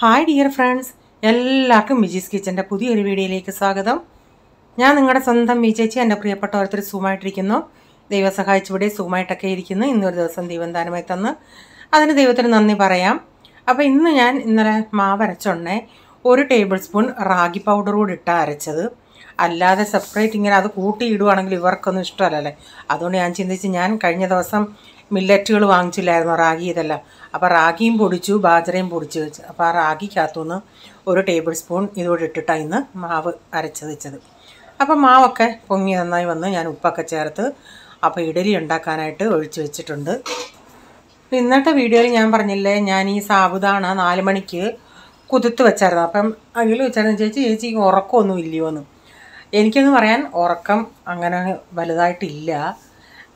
Hi dear friends, എല്ലാവർക്കും മിജീസ് കിച്ചൻ്റെ പുതിയൊരു വീഡിയോയിലേക്ക് സ്വാഗതം. ഞാൻ നിങ്ങളുടെ സ്വന്തം ചേച്ചി. എൻ്റെ പ്രിയപ്പെട്ട ഓരോരുത്തർ സുഖമായിട്ടിരിക്കുന്നു. ദൈവം സഹായിച്ചിവിടെ സുഖമായിട്ടൊക്കെ ഇരിക്കുന്നു. ഇന്നൊരു ദിവസം ദൈവം ദാനമായി തന്ന് അതിന് ദൈവത്തിന് നന്ദി പറയാം. അപ്പോൾ ഞാൻ ഇന്നലെ മാവ് അരച്ചുണ്ടേ 1 ടേബിൾ സ്പൂൺ റാഗി പൗഡർ കൂടി ഇട്ടാണ് അരച്ചത്. അല്ലാതെ സെപ്പറേറ്റ് ഇങ്ങനെ അത് കൂട്ടിയിടുവാണെങ്കിൽ ഇവർക്കൊന്നും ഇഷ്ടമല്ലല്ലേ. അതുകൊണ്ട് ഞാൻ ചിന്തിച്ച്, ഞാൻ കഴിഞ്ഞ ദിവസം മില്ലറ്റുകൾ വാങ്ങിച്ചില്ലായിരുന്നു, റാഗി ഇതെല്ലാം. അപ്പോൾ റാഗിയും പൊടിച്ചു, ബാജറയും പൊടിച്ച് വെച്ച്. അപ്പോൾ ആ റാഗിക്കകത്തുനിന്ന് 1 ടേബിൾ സ്പൂൺ ഇതുകൂടി ഇട്ടിട്ടാണ് ഇന്ന് മാവ് അരച്ച് വെച്ചത്. അപ്പം മാവൊക്കെ പൊങ്ങി നന്നായി വന്ന് ഞാൻ ഉപ്പൊക്കെ ചേർത്ത് അപ്പോൾ ഇഡലി ഉണ്ടാക്കാനായിട്ട് ഒഴിച്ച് വെച്ചിട്ടുണ്ട്. ഇന്നത്തെ വീഡിയോയിൽ ഞാൻ പറഞ്ഞില്ലേ, ഞാൻ ഈ സാബുദാണ 4 മണിക്ക് കുതിർത്ത് വെച്ചായിരുന്നു. അപ്പം അതിൽ വെച്ചായിരുന്നു ചേച്ചി ഉറക്കമൊന്നും ഇല്ലയോ എന്ന്. എനിക്കെന്ന് പറയാൻ ഉറക്കം അങ്ങനെ വലുതായിട്ടില്ല.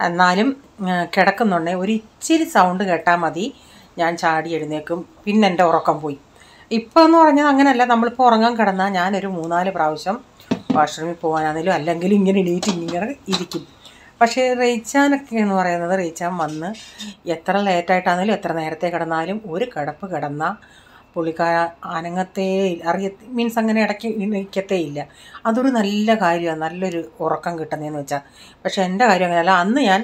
എന്നാലും കിടക്കുന്നുണ്ടെങ്കിൽ ഒരു ഇച്ചിരി സൗണ്ട് കേട്ടാൽ മതി, ഞാൻ ചാടി എഴുന്നേക്കും. പിന്നെ എൻ്റെ ഉറക്കം പോയി. ഇപ്പോൾ എന്ന് പറഞ്ഞാൽ അങ്ങനെയല്ല, നമ്മളിപ്പോൾ ഉറങ്ങാൻ കിടന്നാൽ ഞാനൊരു 3-4 പ്രാവശ്യം വാഷ്റൂമിൽ പോകാനാണെങ്കിലും അല്ലെങ്കിൽ ഇങ്ങനെ എണീറ്റ് ഇങ്ങനെ ഇരിക്കും. പക്ഷേ റീച്ചാനൊക്കെ എന്ന് പറയുന്നത്, റീച്ചാൻ വന്ന് എത്ര ലേറ്റായിട്ടാണെങ്കിലും എത്ര നേരത്തെ കിടന്നാലും ഒരു കിടപ്പ് കിടന്നാൽ പുള്ളിക്കാര അനങ്ങത്തേ മീൻസ് അങ്ങനെ ഇടയ്ക്ക് എണീക്കത്തേ ഇല്ല. അതൊരു നല്ല കാര്യമാണ്, നല്ലൊരു ഉറക്കം കിട്ടുന്നതെന്ന് വെച്ചാൽ. പക്ഷേ എൻ്റെ കാര്യം അങ്ങനെയല്ല. അന്ന് ഞാൻ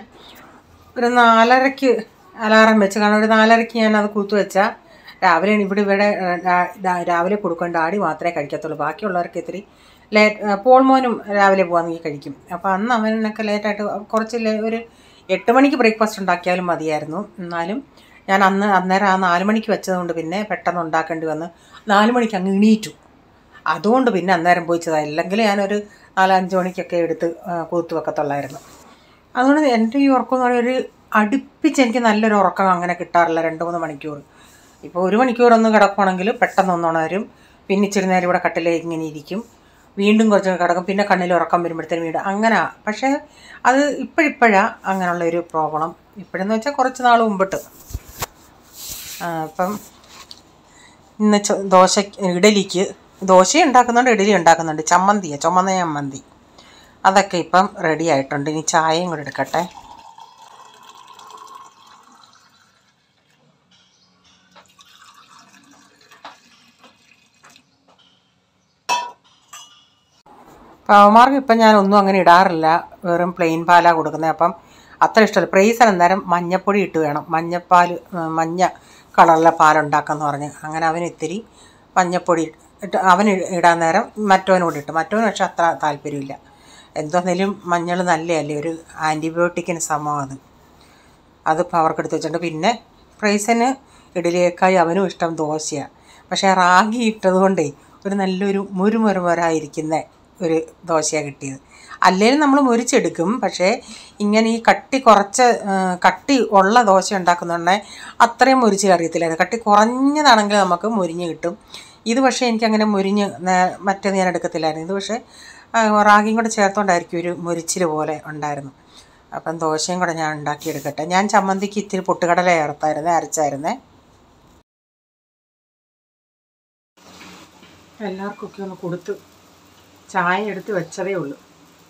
ഒരു 4:30-ക്ക് അലാറം വെച്ച്, കാരണം ഒരു 4:30-ക്ക് ഞാൻ അത് കൂത്തു വെച്ചാൽ രാവിലെ ഇവിടെ രാവിലെ കൊടുക്കേണ്ട ഡാഡി മാത്രമേ കഴിക്കത്തുള്ളൂ. ബാക്കിയുള്ളവർക്ക് ഇത്തിരി പോൾമോനും രാവിലെ പോകാമെങ്കിൽ കഴിക്കും. അപ്പോൾ അന്ന് അവനൊക്കെ ലേറ്റായിട്ട് കുറച്ച് ഒരു 8 മണിക്ക് ബ്രേക്ക്ഫാസ്റ്റ് ഉണ്ടാക്കിയാലും മതിയായിരുന്നു. എന്നാലും ഞാൻ അന്നേരം ആ 4 മണിക്ക് വെച്ചതുകൊണ്ട് പിന്നെ പെട്ടെന്ന് ഉണ്ടാക്കേണ്ടി വന്ന് 4 മണിക്ക് അങ്ങ് എണീറ്റു. അതുകൊണ്ട് പിന്നെ അന്നേരം പോയിച്ചതാണ്. ഇല്ലെങ്കിൽ ഞാനൊരു 4-5 മണിക്കൊക്കെ എടുത്ത് കൂത്തു വെക്കത്തുള്ളായിരുന്നു. അതുകൊണ്ട് എൻ്റെ ഈ ഉറക്കം എന്ന് പറയുന്നത്, ഒരു അടുപ്പിച്ച് എനിക്ക് നല്ലൊരു ഉറക്കം അങ്ങനെ കിട്ടാറില്ല 2-3 മണിക്കൂർ. ഇപ്പോൾ 1 മണിക്കൂറൊന്ന് കിടക്കുകയാണെങ്കിൽ പെട്ടെന്ന് ഒന്നുണരും. പിന്നെ ഇച്ചിരി നേരം ഇവിടെ കട്ടിലേ ഇങ്ങനെ ഇരിക്കും, വീണ്ടും കുറച്ച് കിടക്കും, പിന്നെ കണ്ണിൽ ഉറക്കം വരുമ്പോഴത്തേനും വീണ്ടും അങ്ങനെ. പക്ഷേ അത് ഇപ്പോഴാണ് അങ്ങനെയുള്ളൊരു പ്രോബ്ലം. ഇപ്പോഴെന്ന് വെച്ചാൽ കുറച്ച് നാൾ മുമ്പിട്ട്. അപ്പം ഇന്ന് ഇഡലിക്ക് ദോശയും ഉണ്ടാക്കുന്നുണ്ട്, ഇഡലി ഉണ്ടാക്കുന്നുണ്ട്. ചുമന്ന ചമ്മന്തി അതൊക്കെ ഇപ്പം റെഡി ആയിട്ടുണ്ട്. ഇനി ചായയും കൂടെ എടുക്കട്ടെ. അവന്മാർക്ക് ഇപ്പം ഞാനൊന്നും അങ്ങനെ ഇടാറില്ല, വെറും പ്ലെയിൻ പാലാണ് കൊടുക്കുന്നത്. അപ്പം അത്ര ഇഷ്ടമല്ല. പ്രൈസൻ അന്നേരം മഞ്ഞപ്പൊടി ഇട്ട് വേണം, മഞ്ഞ കളറിലെ പാലുണ്ടാക്കാമെന്ന് പറഞ്ഞ്. അങ്ങനെ അവന് ഇത്തിരി മഞ്ഞപ്പൊടി ഇട്ട് അവന് ഇടാൻ നേരം മറ്റവനോട് ഇട്ട്. മറ്റവന് പക്ഷെ അത്ര താല്പര്യമില്ല. എന്തെന്നാലും മഞ്ഞൾ നല്ലതല്ലേ, ഒരു ആൻറ്റിബയോട്ടിക്കിന് സമമാണ് അതിപ്പോൾ അവർക്ക് എടുത്ത് വെച്ചിട്ടുണ്ട്. പിന്നെ പ്രൈസന് ഇഡലിയേക്കായി അവനും ഇഷ്ടം ദോശയാണ്. പക്ഷേ റാഗി ഇട്ടതുകൊണ്ടേ ഒരു നല്ലൊരു മുരുമുരായിരിക്കുന്ന ഒരു ദോശയാണ് കിട്ടിയത്. അല്ലെങ്കിൽ നമ്മൾ മുരിച്ചെടുക്കും. പക്ഷേ ഇങ്ങനെ ഈ കട്ടി ഉള്ള ദോശ ഉണ്ടാക്കുന്നുണ്ടെങ്കിൽ അത്രയും മുരിച്ചിൽ അറിയത്തില്ലായിരുന്നു. കട്ടി കുറഞ്ഞതാണെങ്കിൽ നമുക്ക് മുരിഞ്ഞ് കിട്ടും. ഇത് പക്ഷേ എനിക്കങ്ങനെ മറ്റേത് ഞാൻ എടുക്കത്തില്ലായിരുന്നു. ഇത് പക്ഷേ റാഗിയും കൂടെ ചേർത്തുകൊണ്ടായിരിക്കും ഒരു മുരിച്ചിൽ പോലെ ഉണ്ടായിരുന്നു. അപ്പം ദോശയും കൂടെ ഞാൻ ഉണ്ടാക്കിയെടുക്കട്ടെ. ഞാൻ ചമ്മന്തിക്ക് ഇത്തിരി പൊട്ടുകടല അരച്ചായിരുന്നേ. എല്ലാവർക്കൊക്കെ ഒന്ന് കൊടുത്ത് ചായ എടുത്ത് വെച്ചതേ ഉള്ളൂ,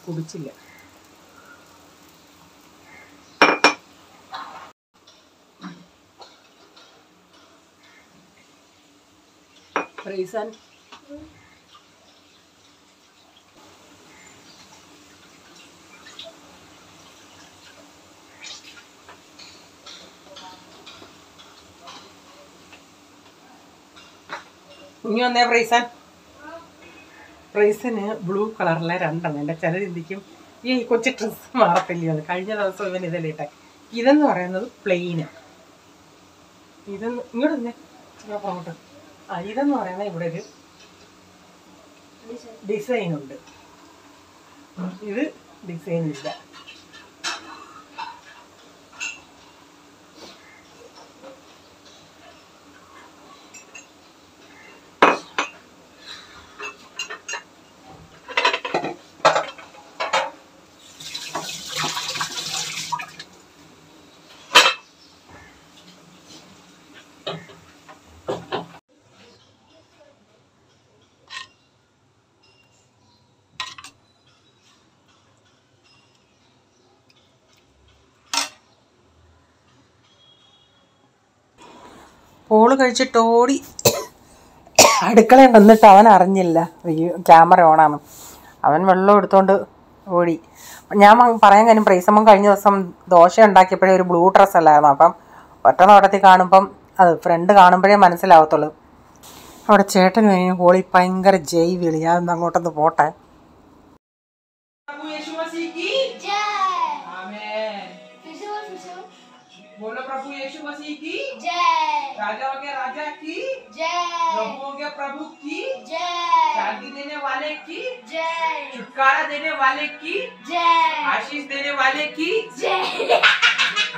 കുടിച്ചില്ല. റീസൺ ഇനി വന്നേ പ്രൈസിന് ബ്ലൂ കളറിലെ 2 എൻ്റെ ചില ചിന്തിക്കും ഈ കൊച്ചു ഡ്രസ്സ് മാറത്തില്ല. അത് കഴിഞ്ഞ ദിവസം ഇവൻ ഇതെല്ലാം ഇട്ടെ. ഇതെന്ന് പറയുന്നത് പ്ലെയിന്. ഇങ്ങോട്ട് തന്നെ അങ്ങോട്ട്. ഇതെന്ന് പറയുന്നത് ഇവിടെ ഒരു ഡിസൈനുണ്ട്, ഇത് ഡിസൈനില്ല. പോള് കഴിച്ചിട്ടോടി അടുക്കളയിൽ വന്നിട്ട് അവൻ അറിഞ്ഞില്ല ക്യാമറ ഓണാണ്. അവൻ വെള്ളം എടുത്തുകൊണ്ട് ഓടി. ഞാൻ പറയാൻ കാര്യം പ്രൈസമ്മൻ കഴിഞ്ഞ ദിവസം ദോശ ഉണ്ടാക്കിയപ്പോഴേ ഒരു ബ്ലൂ ഡ്രസ്സ് അല്ലായിരുന്നു. അപ്പം ഒറ്റ നോട്ടത്തിൽ കാണുമ്പം അത് ഫ്രണ്ട് കാണുമ്പോഴേ മനസ്സിലാവത്തുള്ളൂ. അവിടെ ചേട്ടന് കഴിഞ്ഞ ഹോളി ഭയങ്കര ജയ് വിളി. ഞാൻ അങ്ങോട്ടൊന്ന് പോട്ടെ. बोलो प्रभु यीशु मसीह की जय। राजाओं के राजा की जय। प्रभुओं के प्रभु की जय। शांति देने वाले की जय। छुटकारा देने वाले की जय। आशीष देने वाले की जय।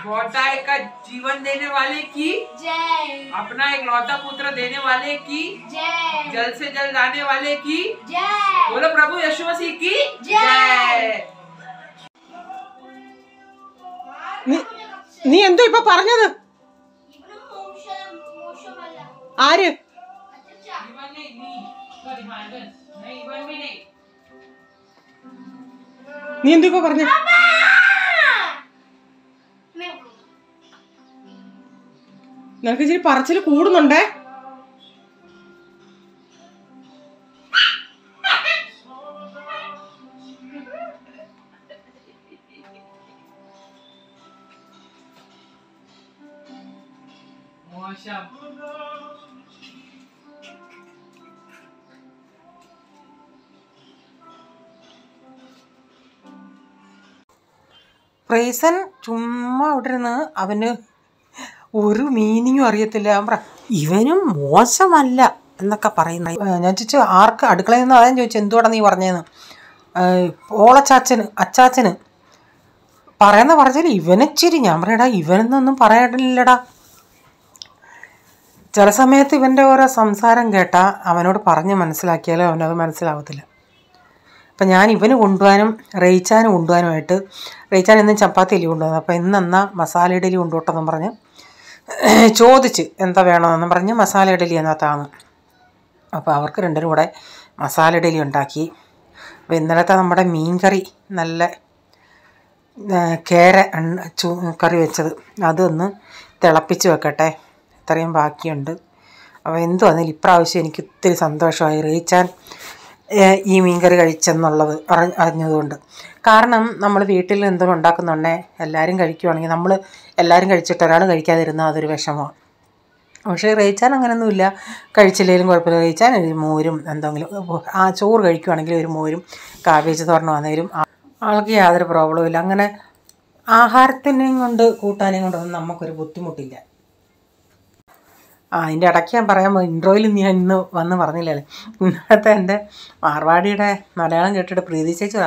बहुतायत का जीवन देने वाले की जय। अपना एक लौता पुत्र देने वाले की जय। जल्द से जल्द आने वाले की जय। बोलो प्रभु यीशु मसीह की जय। നീ എന്തോ ഇപ്പൊ പറഞ്ഞത്? ആര്? നീ എന്തോ ഇപ്പൊ പറഞ്ഞ? നിനക്ക് ഇച്ചിരി പറച്ചില് കൂടുന്നുണ്ടേ. പ്രൈസൻ ചുമ്മാ അവിടെ ഇരുന്ന് അവന് ഒരു മീനിങ്ങും അറിയത്തില്ല. ഇവനും മോശമല്ല എന്നൊക്കെ പറയുന്നത്. ഞാൻ ചോദിച്ചു ആർക്ക് അടുക്കളയിൽ നിന്ന് അതായത് ചോദിച്ചു എന്തുവാടാ നീ പറഞ്ഞതെന്ന്. അച്ചാച്ചന് പറയുന്ന പറഞ്ഞാൽ ഇവനിച്ചിരി. ഞാൻ പറയടാ ഇവനൊന്നും പറയാനില്ലടാ. ചില സമയത്ത് ഇവൻ്റെ ഓരോ സംസാരം കേട്ടാൽ അവനോട് പറഞ്ഞ് മനസ്സിലാക്കിയാലും അവനത് മനസ്സിലാവത്തില്ല. അപ്പം ഞാൻ ഇവന് കൊണ്ടുപോകാനും റേച്ചാനും കൊണ്ടുപോകാനുമായിട്ട് റേച്ചാൻ ഇന്നും ചപ്പാത്തി ഇഡലി കൊണ്ടുവന്നു. അപ്പോൾ ഇന്നെന്നാ മസാല ഇഡലി കൊണ്ടുപോട്ടെന്നും പറഞ്ഞ് ചോദിച്ച് എന്താ വേണമെന്നും പറഞ്ഞ് മസാല ഇഡലി എന്നതാണ്. അപ്പോൾ അവർക്ക് രണ്ടിനും കൂടെ മസാല ഇഡലി ഉണ്ടാക്കി. അപ്പോൾ ഇന്നലത്തെ നമ്മുടെ മീൻ കറി നല്ല കേര കറി വെച്ചത് അതൊന്ന് തിളപ്പിച്ച് വെക്കട്ടെ. ഇത്രയും ബാക്കിയുണ്ട്. അപ്പോൾ എന്തു വന്നാലും ഇപ്രാവശ്യം എനിക്ക് ഒത്തിരി സന്തോഷമായി റേച്ചാൻ ഈ മീൻകറി കഴിച്ചെന്നുള്ളത് അറിഞ്ഞതുകൊണ്ട്. കാരണം നമ്മൾ വീട്ടിൽ എന്തെങ്കിലും ഉണ്ടാക്കുന്നുണ്ടേ എല്ലാവരും കഴിക്കുവാണെങ്കിൽ നമ്മൾ എല്ലാവരും കഴിച്ചിട്ട് ഒരാൾ കഴിക്കാതിരുന്നാൽ അതൊരു വിഷമമാണ്. പക്ഷേ റേച്ചാൻ അങ്ങനെയൊന്നുമില്ല. കഴിച്ചില്ലെങ്കിലും കുഴപ്പമില്ല. റേച്ചാൻ ഒരു മോരും എന്തെങ്കിലും ആ ചോറ് കഴിക്കുവാണെങ്കിൽ ഒരു മോരും കാബേജ് തോരനാണെങ്കിലും ആൾക്ക് യാതൊരു പ്രോബ്ലവും ഇല്ല. അങ്ങനെ ആഹാരത്തിനെയും കൊണ്ട് കൂട്ടാനെയും കൊണ്ടൊന്നും നമുക്കൊരു ബുദ്ധിമുട്ടില്ല. അതിൻ്റെ ഇടയ്ക്ക് ഞാൻ പറയാൻ ഇൻട്രോയിൽ ഞാൻ ഇന്ന് വന്ന് പറഞ്ഞില്ലല്ലേ, ഇന്നത്തെ എൻ്റെ മാർവാടിയുടെ മലയാളം കേട്ടിട്ട് പ്രീതി ചേച്ചി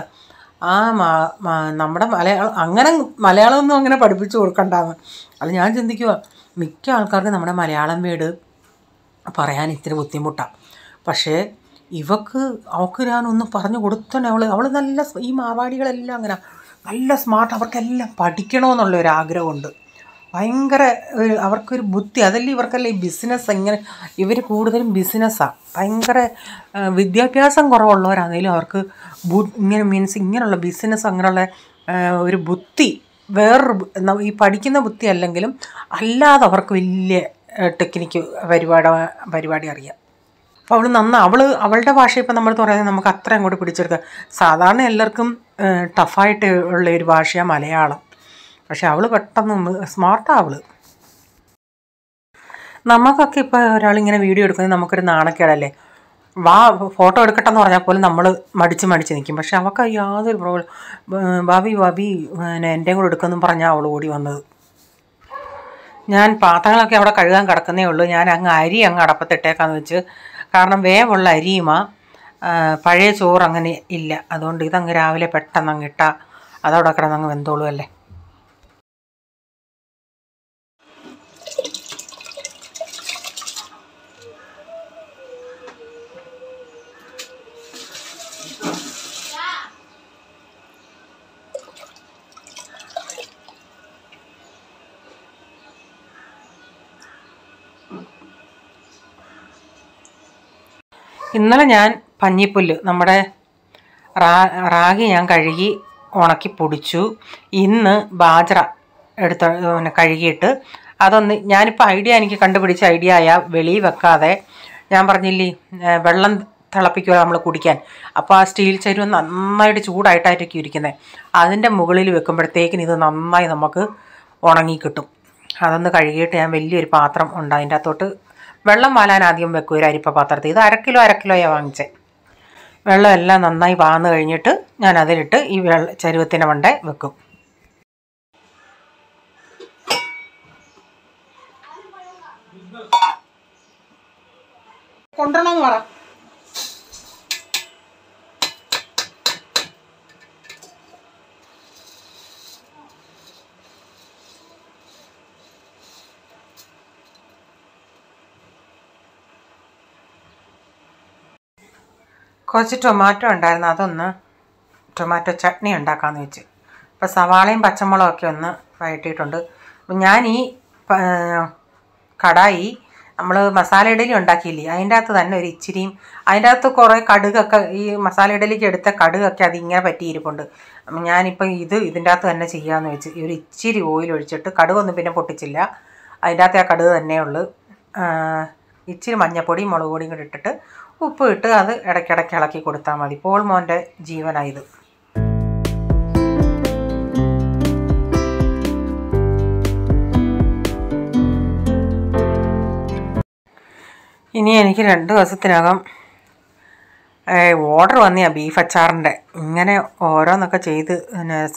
നമ്മുടെ അങ്ങനെ മലയാളമൊന്നും അങ്ങനെ പഠിപ്പിച്ചു കൊടുക്കണ്ടാന്ന്. അത് ഞാൻ ചിന്തിക്കുക മിക്ക ആൾക്കാർക്കും നമ്മുടെ മലയാളം വേർഡ് പറയാൻ ഇത്തിരി ബുദ്ധിമുട്ടാണ്. പക്ഷേ അവൾക്ക് ഞാനൊന്ന് പറഞ്ഞു കൊടുത്തന്നെ അവൾ നല്ല ഈ മാർവാടികളെല്ലാം അങ്ങനെ നല്ല സ്മാർട്ട്. അവർക്കെല്ലാം പഠിക്കണമെന്നുള്ള ആഗ്രഹമുണ്ട്. ഭയങ്കര അവർക്കൊരു ബുദ്ധി. അതല്ലേ ഇവർക്കല്ലേ ഈ ബിസിനസ്. ഇങ്ങനെ ഇവർ കൂടുതലും ബിസിനസ്സാണ്. ഭയങ്കര വിദ്യാഭ്യാസം കുറവുള്ളവരാണെങ്കിലും അവർക്ക് ഇങ്ങനെ മീൻസ് ഇങ്ങനെയുള്ള ബിസിനസ് അങ്ങനെയുള്ള ഒരു ബുദ്ധി വേറൊരു ഈ പഠിക്കുന്ന ബുദ്ധി അല്ലെങ്കിലും അല്ലാതെ അവർക്ക് വലിയ ടെക്നിക്ക് പരിപാടി അറിയാം. അപ്പോൾ അവളുടെ ഭാഷ ഇപ്പം നമ്മൾ പറയുന്നത് നമുക്ക് അത്ര അങ്ങോട്ട് പിടിച്ചെടുക്കുക. സാധാരണ എല്ലാവർക്കും ടഫായിട്ട് ഉള്ള ഒരു ഭാഷയാണ് മലയാളം. പക്ഷെ അവൾ പെട്ടെന്ന് സ്മാർട്ടാണ് അവൾ. നമുക്കൊക്കെ ഇപ്പോൾ ഒരാളിങ്ങനെ വീഡിയോ എടുക്കുന്നത് നമുക്കൊരു നാണക്കേടല്ലേ. ഫോട്ടോ എടുക്കട്ടെന്ന് പറഞ്ഞാൽ പോലും നമ്മൾ മടിച്ച് നിൽക്കും. പക്ഷെ അവൾക്ക് യാതൊരു പ്രോബ്ലം. ഭാബി എൻ്റെയും കൂടെ എടുക്കുമെന്നും പറഞ്ഞാൽ അവൾ ഓടി വന്നത്. ഞാൻ പാത്രങ്ങളൊക്കെ അവിടെ കഴുകാൻ കിടക്കുന്നേ ഉള്ളൂ. ഞാൻ അരി അടപ്പത്തിട്ടേക്കാന്ന് വെച്ച്. കാരണം വേവുള്ള അരിയുമാ, പഴയ ചോറ് അങ്ങനെ ഇല്ല. അതുകൊണ്ട് ഇതങ്ങ് രാവിലെ പെട്ടെന്ന് അങ്ങ് ഇട്ടാൽ അതവിടെ കിടന്നങ്ങ് വെന്തോളൂ അല്ലേ. ഇന്നലെ ഞാൻ പഞ്ഞിപ്പുല്ല് നമ്മുടെ റാഗി ഞാൻ കഴുകി ഉണക്കി പൊടിച്ചു. ഇന്ന് ബാജ്ര കഴുകിയിട്ട് അതൊന്ന് ഞാനിപ്പോൾ എനിക്ക് കണ്ടുപിടിച്ച ഐഡിയ ആയ വെളിയിൽ വെക്കാതെ ഞാൻ പറഞ്ഞില്ലേ വെള്ളം തിളപ്പിക്കുക നമ്മൾ കുടിക്കാൻ. അപ്പോൾ ആ സ്റ്റീൽ ചരുവം നന്നായിട്ട് ചൂടായിട്ടായിരിക്കും ഇരിക്കുന്നത്. അതിൻ്റെ മുകളിൽ വെക്കുമ്പോഴത്തേക്കിന് ഇത് നന്നായി നമുക്ക് ഉണങ്ങി കിട്ടും. അതൊന്ന് കഴുകിയിട്ട് ഞാൻ വലിയൊരു പാത്രം ഉണ്ട്, അതിൻ്റെ അകത്തോട്ട് വെള്ളം വാലാൻ ആദ്യം വെക്കും ഒരു അരിപ്പ പാത്രത്തിൽ. ഇത് 1 കിലോയാണ് വാങ്ങിച്ചത്. വെള്ളം എല്ലാം നന്നായി വാർന്ന് കഴിഞ്ഞിട്ട് ഞാൻ അതിലിട്ട് ഈ ചരുവത്തിൻ്റെ മണ്ടേ വെക്കും. കൊണ്ടുവരണമെന്ന് പറ. കുറച്ച് ടൊമാറ്റോ ഉണ്ടായിരുന്നു, അതൊന്ന് ടൊമാറ്റോ ചട്നി ഉണ്ടാക്കാമെന്ന് വെച്ച്. അപ്പോൾ സവാളയും പച്ചമുളകൊക്കെ ഒന്ന് വഴറ്റിയിട്ടുണ്ട്. അപ്പം ഞാൻ ഈ കടായി നമ്മൾ മസാല ഇഡലി ഉണ്ടാക്കിയില്ലേ, അതിൻ്റെ അകത്ത് തന്നെ ഒരു ഇച്ചിരിയും അതിൻ്റെ അകത്ത് കുറേ കടുകൊക്കെ ഈ മസാല ഇഡലിക്ക് എടുത്ത കടുകൊക്കെ അതിങ്ങനെ പറ്റിയിരിപ്പുണ്ട്. അപ്പം ഞാനിപ്പോൾ ഇതിൻ്റെ അകത്ത് തന്നെ ചെയ്യാമെന്ന് വെച്ച് ഒരു ഇച്ചിരി ഓയിൽ ഒഴിച്ചിട്ട്, കടുകൊന്നും പിന്നെ പൊട്ടിച്ചില്ല, അതിൻ്റെ അകത്ത് ആ കടുക് തന്നെയുള്ളൂ. ഇച്ചിരി മഞ്ഞപ്പൊടിയും മുളക് പൊടിയും കൂടി ഇട്ടിട്ട് ഉപ്പ് ഇട്ട് അത് ഇടയ്ക്കിടയ്ക്ക് ഇളക്കി കൊടുത്താൽ മതി. പോൾ മോൻ്റെ ജീവനായത്. ഇനി എനിക്ക് 2 ദിവസത്തിനകം ഓർഡർ വന്നിയാ ബീഫ് അച്ചാറിൻ്റെ. ഇങ്ങനെ ഓരോന്നൊക്കെ ചെയ്ത്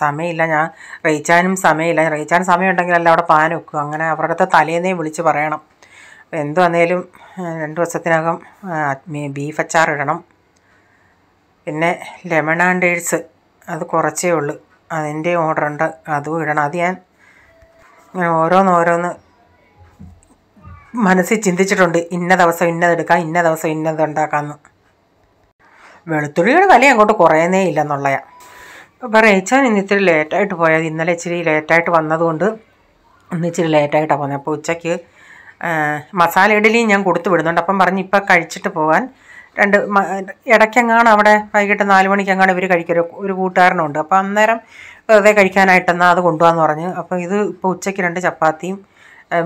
സമയമില്ല. ഞാൻ റീച്ചാനും സമയമില്ല. റീച്ചാൻ സമയം ഉണ്ടെങ്കിലല്ല അവിടെ പാൻ വെക്കും. അങ്ങനെ അവരുടെ തലേന്നേ വിളിച്ച് പറയണം. എന്ത് വന്നേലും 2 ദിവസത്തിനകം ബീഫ് അച്ചാർ ഇടണം. പിന്നെ ലെമൺ ആൻഡ് ഡേറ്റ്സ് അത് കുറച്ചേ ഉള്ളൂ, അതിൻ്റെ ഓർഡർ ഉണ്ട്, അതും ഇടണം. അത് ഞാൻ ഓരോന്ന് മനസ്സിൽ ചിന്തിച്ചിട്ടുണ്ട്. ഇന്ന ദിവസം ഇന്നതെടുക്കാം, ഇന്ന ദിവസം ഇന്നതുണ്ടാക്കാമെന്ന്. വെളുത്തുള്ളിയുടെ വില അങ്ങോട്ട് കുറയുന്നേ ഇല്ലെന്നുള്ളതാണ്. അപ്പോൾ റേച്ചാൻ ഇന്ന് ഇത്തിരി ലേറ്റായിട്ട് പോയത്. ഇന്നലെ ഇച്ചിരി ലേറ്റായിട്ട് വന്നതുകൊണ്ട് ഇന്ന് ഇച്ചിരി ലേറ്റായിട്ടാണ് പോകുന്നത്. അപ്പോൾ ഉച്ചയ്ക്ക് മസാല ഇഡലിയും ഞാൻ കൊടുത്തു വിടുന്നുണ്ട്. അപ്പം പറഞ്ഞ് ഇപ്പം കഴിച്ചിട്ട് പോകാൻ. ഇടയ്ക്കെങ്ങാണ് അവിടെ വൈകിട്ട് 4 മണിക്കെങ്ങാണ് ഇവർ കഴിക്കൊരു കൂട്ടുകാരനുണ്ട്. അപ്പോൾ അന്നേരം വെറുതെ കഴിക്കാനായിട്ടെന്നാൽ അത് കൊണ്ടുപോകാമെന്ന് പറഞ്ഞ്. അപ്പോൾ ഇത് ഇപ്പോൾ ഉച്ചയ്ക്ക് 2 ചപ്പാത്തിയും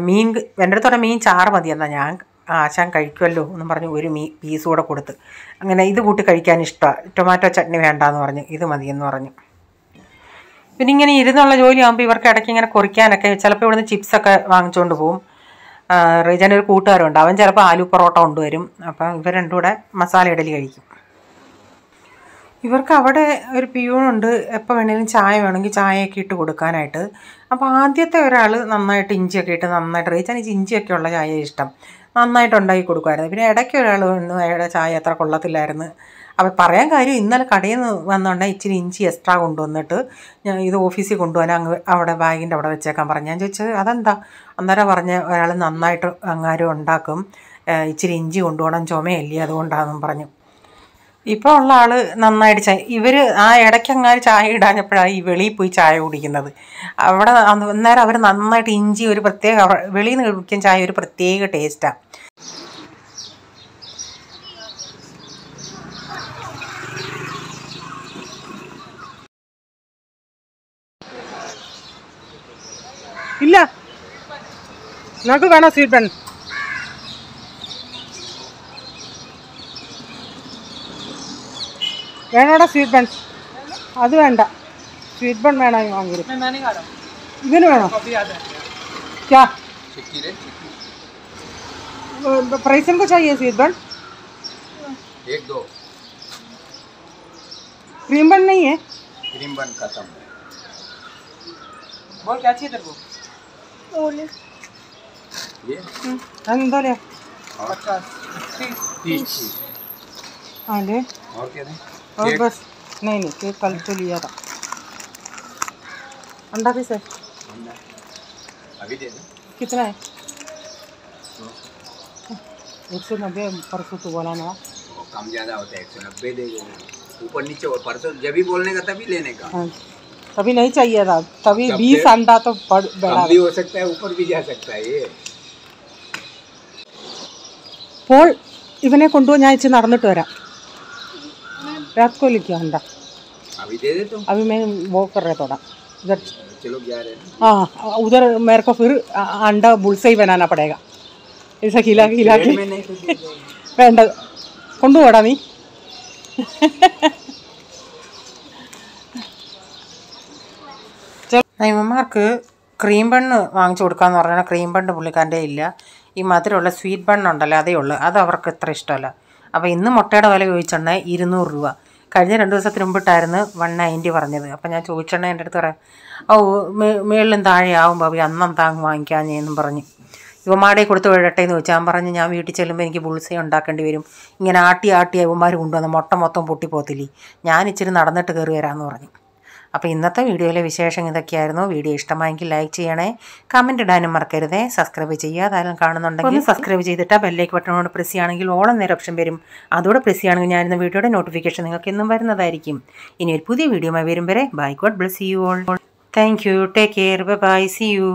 മീൻ, എൻ്റെ അടുത്തോടെ മീൻ ചാറ് മതി എന്നാൽ ഞാൻ ആശാൻ കഴിക്കുമല്ലോ എന്നും പറഞ്ഞ് ഒരു പീസ് കൂടെ കൊടുത്ത്. അങ്ങനെ ഇത് കൂട്ടി കഴിക്കാൻ ഇഷ്ടമാണ്. ടൊമാറ്റോ ചട്നി വേണ്ടാന്ന് പറഞ്ഞ് ഇത് മതിയെന്ന് പറഞ്ഞു. പിന്നെ ഇങ്ങനെ ഇരുന്നുള്ള ജോലിയാകുമ്പോൾ ഇവർക്ക് ഇടയ്ക്ക് ഇങ്ങനെ കുറിക്കാനൊക്കെ ചിലപ്പോൾ ഇവിടുന്ന് ചിപ്സൊക്കെ വാങ്ങിച്ചുകൊണ്ട് പോകും. റീജൻ്റെ ഒരു കൂട്ടുകാരുണ്ട്, അവൻ ചിലപ്പോൾ ആലു പൊറോട്ട കൊണ്ടുവരും. അപ്പം ഇവർ രണ്ടും കൂടെ മസാല ഇഡലി കഴിക്കും. ഇവർക്ക് അവിടെ ഒരു പിയൂണുണ്ട്, എപ്പോൾ വേണമെങ്കിലും ചായ വേണമെങ്കിൽ ചായയൊക്കെ ഇട്ട് കൊടുക്കാനായിട്ട്. അപ്പോൾ ആദ്യത്തെ ഒരാൾ നന്നായിട്ട് ഇഞ്ചിയൊക്കെ ഇട്ട് നന്നായിട്ട്, റീച്ചാൻ ഇഞ്ചിയൊക്കെ ഉള്ള ചായ ഇഷ്ടം, നന്നായിട്ട് ഉണ്ടാക്കി കൊടുക്കുമായിരുന്നു. പിന്നെ ഇടയ്ക്ക് ഒരാൾ വന്നു, അയാളുടെ ചായ അത്ര കൊള്ളത്തില്ലായിരുന്നു. അപ്പോൾ പറയാൻ കാര്യം, ഇന്നലെ കടയിൽ നിന്ന് വന്നുകൊണ്ടെങ്കിൽ ഇച്ചിരി ഇഞ്ചി എക്സ്ട്രാ കൊണ്ടുവന്നിട്ട് ഞാൻ ഇത് ഓഫീസിൽ കൊണ്ടുപോകാൻ അങ്ങ് അവിടെ ബാഗിൻ്റെ അവിടെ വെച്ചേക്കാൻ പറഞ്ഞു. ഞാൻ ചോദിച്ചത് അതെന്താ? അന്നേരം പറഞ്ഞ് ഒരാൾ നന്നായിട്ട് അങ്ങാരും ഉണ്ടാക്കും, ഇച്ചിരി ഇഞ്ചി കൊണ്ടുപോകണം, ചുമയല്ലേ, അതുകൊണ്ടാണെന്നും പറഞ്ഞു. ഇപ്പോൾ ഉള്ള ആൾ നന്നായിട്ട് ഇവർ ആ ഇടയ്ക്കങ്ങാര് ചായ ഇടാഞ്ഞപ്പോഴാണ് ഈ വെളിയിൽ പോയി ചായ കുടിക്കുന്നത്. അവിടെ അന്നേരം അവർ നന്നായിട്ട് ഇഞ്ചി ഒരു പ്രത്യേക, വെളിയിൽ നിന്ന് കുടിക്കുന്ന ചായ ഒരു പ്രത്യേക ടേസ്റ്റാണ്. ഇല്ല നമുക്ക് വേണോ സ്വീറ്റ് ബൺ? വേണോടാ സ്വീറ്റ് ബൺ? അത് വേണ്ട, സ്വീറ്റ് ബൺ വേണോ വാങ്ങി? ഇതിന് വേണോ? क्या प्राइस हमको चाहिए स्वीट बन? 1-2 क्रीम बन नहीं है? क्रीम बन खत्म। बोल क्या चाहिए तेरे को? ये दो ले 50 30 हाँ ले। और क्या दें? और बस नहीं केक कल तो लिया था। अंडा पीस है? अभी दे दो। कितना है? 190 परसों तो बोला ना। कम ज़्यादा होता है, 190 दे दो, ऊपर नीचे और परसों जब भी बोलने का तभी लेने का। तभी नहीं चाहिए था, तभी 20 अंडा तो कम भी हो सकता है, ऊपर भी जा सकता है ये। പോൾ ഇവനെ കൊണ്ടുപോയി ഞാൻ ഇച്ചിരി നടന്നിട്ട് വരാം. रात को लेके अंडा अभी दे दे तो। अभी मैं वो कर रहा थोड़ा इधर। चलो जा रहे हैं। हाँ उधर मेरे को फिर अंडा बुलसे ही बनाना पड़ेगा, ऐसा खिला खिला के। വേണ്ട കൊണ്ടുപോടാ നീ. ഇവന്മാർക്ക് ക്രീം ബണ്ണ് വാങ്ങിച്ചു കൊടുക്കാമെന്ന് പറഞ്ഞാൽ ക്രീം ബണ്ണ് പുള്ളിക്കാരൻ്റെ ഇല്ല. ഈ മധുരമുള്ള സ്വീറ്റ് ബണ്ണുണ്ടല്ലോ അതേ ഉള്ളൂ, അത് അവർക്ക് ഇത്ര ഇഷ്ടമല്ല. അപ്പോൾ ഇന്ന് മുട്ടയുടെ വില ചോദിച്ചെണ്ണേ 200 രൂപ. കഴിഞ്ഞ 2 ദിവസത്തിന് മുമ്പിട്ടായിരുന്നു 190 പറഞ്ഞത്. അപ്പോൾ ഞാൻ ചോദിച്ചെണ്ണ എൻ്റെ അടുത്ത് പറയാം, ഓ മേളിലും താഴെ ആകുമ്പോൾ അവർ അന്നം താങ്ങ് വാങ്ങിക്കാഞ്ഞെന്നും പറഞ്ഞു. ഇവന്മാരുടെ കൊടുത്ത് വിടട്ടെ എന്ന് ചോദിച്ചാൽ ഞാൻ പറഞ്ഞു, ഞാൻ വീട്ടിൽ ചെല്ലുമ്പോൾ എനിക്ക് ബുൾസൈ ഉണ്ടാക്കേണ്ടി വരും. ഇങ്ങനെ ആട്ടി ഇവന്മാർ കൊണ്ടുവന്ന് മുട്ട മൊത്തം പൊട്ടിപ്പോത്തില്ലേ, ഞാൻ ഇച്ചിരി നടന്നിട്ട് കയറി വരാമെന്ന് പറഞ്ഞു. അപ്പോൾ ഇന്നത്തെ വീഡിയോയിലെ വിശേഷം ഇതൊക്കെയായിരുന്നു. വീഡിയോ ഇഷ്ടമായെങ്കിൽ ലൈക്ക് ചെയ്യണേ, കമൻറ്റ് ഇടാനും മറക്കരുതേ. സബ്സ്ക്രൈബ് ചെയ്യുക, അതാരും കാണുന്നുണ്ടെങ്കിൽ സബ്സ്ക്രൈബ് ചെയ്തിട്ട് ബെല്ലൈക്ക് ബട്ടണോട് പ്രസ് ചെയ്യുകയാണെങ്കിൽ ഓളം നേരം ഓപ്ഷൻ വരും. അതോടെ പ്രസ് ചെയ്യുകയാണെങ്കിൽ ഞാനിന്ന് വീഡിയോയുടെ നോട്ടിഫിക്കേഷൻ നിങ്ങൾക്ക് എന്നും വരുന്നതായിരിക്കും. ഇനി ഒരു പുതിയ വീഡിയോയുമായി വരും വരെ bye, God bless you all. Thank you, take care, bye, see U.